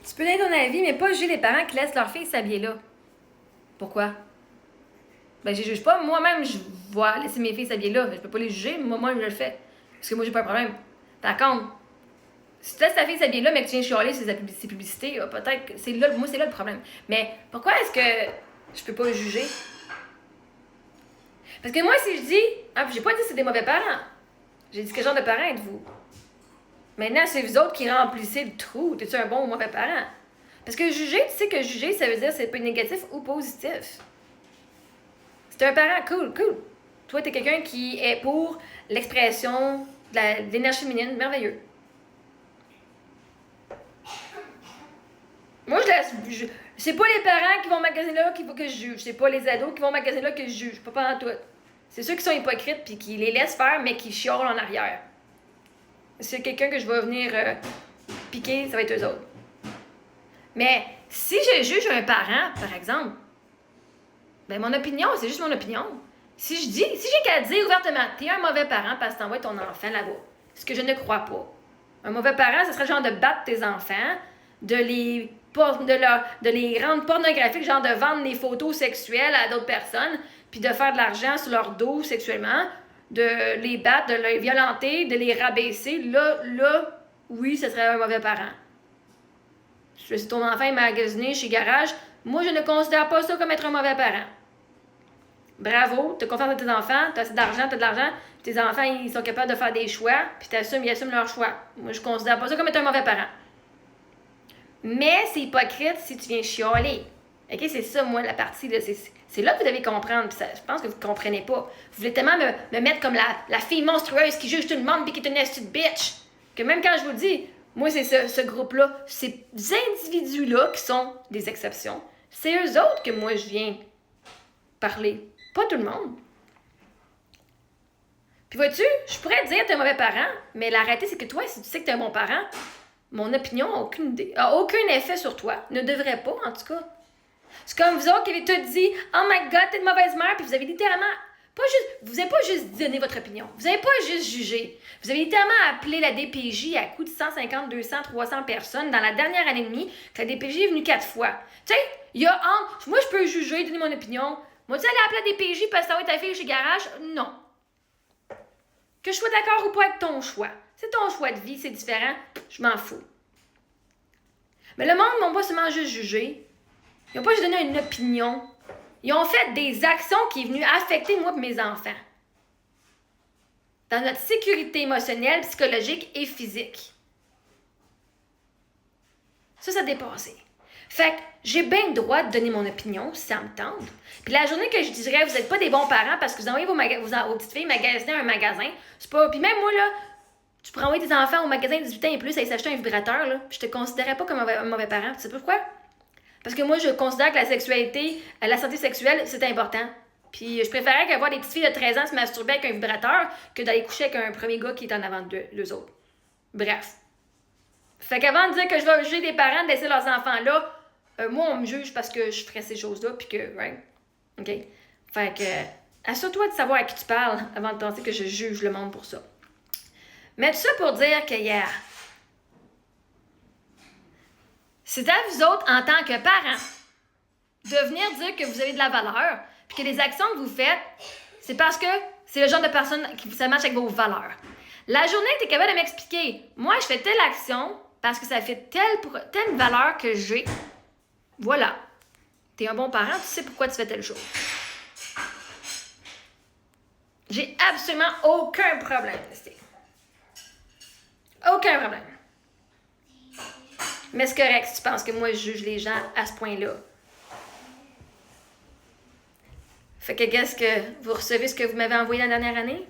Tu peux donner ton avis, mais pas juger les parents qui laissent leur fille s'habiller là. Pourquoi? Ben, je les juge pas. Moi-même, je vois laisser mes filles s'habiller là. Je peux pas les juger. Moi, je le fais. Parce que moi, j'ai pas un problème. Par contre, si tu laisses ta fille s'habiller là, mais que tu viens chialer ses publicités, peut-être que c'est là, moi, c'est là le problème. Mais pourquoi est-ce que je peux pas juger? Parce que moi, si je dis, ah, puis j'ai pas dit que c'est des mauvais parents. J'ai dit quel genre de parents êtes-vous? Maintenant, c'est vous autres qui remplissez le trou. T'es-tu un bon ou mauvais parent? Parce que juger, tu sais que juger, ça veut dire c'est pas négatif ou positif. C'est un parent cool. Toi, t'es quelqu'un qui est pour l'expression de l'énergie féminine, merveilleux. Moi, c'est pas les parents qui vont magasiner là qu'il faut que je juge. C'est pas les ados qui vont magasiner là que je juge. Pas pendant tout. C'est ceux qui sont hypocrites puis qui les laissent faire, mais qui chiolent en arrière. C'est quelqu'un que je vais venir piquer, ça va être eux autres. Mais si je juge un parent, par exemple, ben mon opinion, c'est juste mon opinion. Si j'ai qu'à dire ouvertement, t'es un mauvais parent parce que t'envoies ton enfant là-bas, ce que je ne crois pas. Un mauvais parent, ce serait le genre de battre tes enfants, de les rendre pornographiques, genre de vendre des photos sexuelles à d'autres personnes, puis de faire de l'argent sur leur dos sexuellement, de les battre, de les violenter, de les rabaisser. Là, oui, ce serait un mauvais parent. Si ton enfant est magasiné chez Garage, moi, je ne considère pas ça comme être un mauvais parent. Bravo, t'as confiance dans tes enfants, t'as assez d'argent, t'as de l'argent, tes enfants, ils sont capables de faire des choix, puis ils assument leurs choix. Moi, je considère pas ça comme être un mauvais parent. Mais c'est hypocrite si tu viens chialer. OK, c'est ça, moi, la partie, là, c'est là que vous devez comprendre, puis je pense que vous ne comprenez pas. Vous voulez tellement me mettre comme la fille monstrueuse qui juge tout le monde puis qui est une nasty bitch, que même quand je vous dis, moi, c'est ce groupe-là, ces individus-là qui sont des exceptions, c'est eux autres que moi, je viens parler. Pas tout le monde. Puis vois-tu, je pourrais te dire que t'es un mauvais parent, mais la réalité, c'est que toi, si tu sais que t'es un bon parent, mon opinion a aucun effet sur toi. Ne devrait pas, en tout cas. C'est comme vous autres qui avez tout dit, oh my god, t'es une mauvaise mère, puis vous avez littéralement vous n'avez pas juste donné votre opinion. Vous n'avez pas juste jugé. Vous avez littéralement appelé la DPJ à coût de 150, 200, 300 personnes dans la dernière année et demie, que la DPJ est venue 4 fois. Tu sais, il y a moi, je peux juger, donner mon opinion. Moi, tu aller appeler la DPJ parce que ça va être ta fille chez Garage? Non. Que je sois d'accord ou pas avec ton choix. C'est ton choix de vie, c'est différent. Je m'en fous. Mais le monde n'a pas seulement juste jugé. Ils n'ont pas juste donné une opinion. Ils ont fait des actions qui sont venues affecter moi et mes enfants. Dans notre sécurité émotionnelle, psychologique et physique. Ça a dépassé. Fait que j'ai bien le droit de donner mon opinion si ça me tente. Puis la journée que je dirais vous n'êtes pas des bons parents parce que vous envoyez vos petites filles magasiner un magasin, c'est pas. Puis même moi, là, tu pourrais envoyer tes enfants au magasin de 18 ans et plus à s'acheter un vibrateur, là, puis je te considérais pas comme un mauvais parent. Tu sais pourquoi? Parce que moi, je considère que la sexualité, la santé sexuelle, c'est important. Puis je préférais qu'avoir des petites filles de 13 ans se masturber avec un vibrateur que d'aller coucher avec un premier gars qui est en avant d'eux autres. Bref. Fait qu'avant de dire que je vais juger des parents de laisser leurs enfants là, moi, on me juge parce que je ferais ces choses-là, puis que, right? OK? Fait que, assure-toi de savoir à qui tu parles avant de penser que je juge le monde pour ça. Mais tout ça pour dire que, yeah, c'est à vous autres, en tant que parents, de venir dire que vous avez de la valeur, puis que les actions que vous faites, c'est parce que c'est le genre de personne qui ça matche avec vos valeurs. La journée que tu es capable de m'expliquer, moi, je fais telle action parce que ça fait telle valeur que j'ai. Voilà. Tu es un bon parent, tu sais pourquoi tu fais telle chose. J'ai absolument aucun problème, Steve. Aucun problème. Mais c'est correct si tu penses que moi, je juge les gens à ce point-là. Fait que qu'est-ce que vous recevez ce que vous m'avez envoyé la dernière année?